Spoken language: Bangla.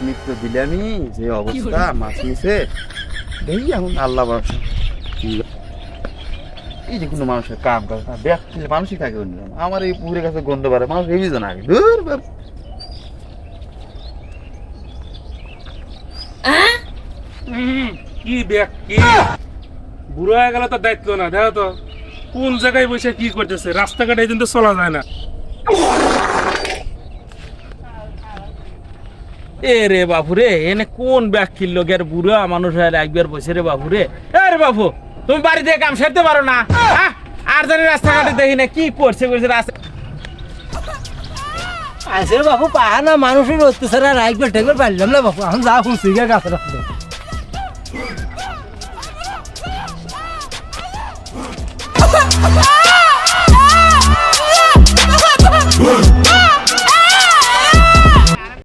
মিত্র দিলামই যে অবস্থা মাছ নিছে এই এখন আল্লাহ ভরসা এই যে কোনো মানুষের কাম করে না ব্যক্তি মানুষই থাকে অন্যরকম আমার এই পুকুরের কাছে গন্ধ পারে মানুষ ভেবি জানা আগে দূর কি ব্যক্তি বুড়ো হয়ে গেলে তো দায়িত্ব না দেখো তো কোন জায়গায় বসে কি করতেছে রাস্তাঘাটে কিন্তু চলা যায় না। এ রে বাপু রে এনে কোন ব্যক্তির লোকের বুড়া মানুষ আর একবার বসে রে বাপু রে এ রে বাপু তুমি বাড়ি থেকে কাম সারতে পারো না আর জানি রাস্তাঘাটে দেখি না কি করছে রাস্তা আসে বাপু পাহা না মানুষের অত্যাচার আর একবার ঠেকবার পারলাম না বাপু এখন যা খুশি গে গাছ রাখলো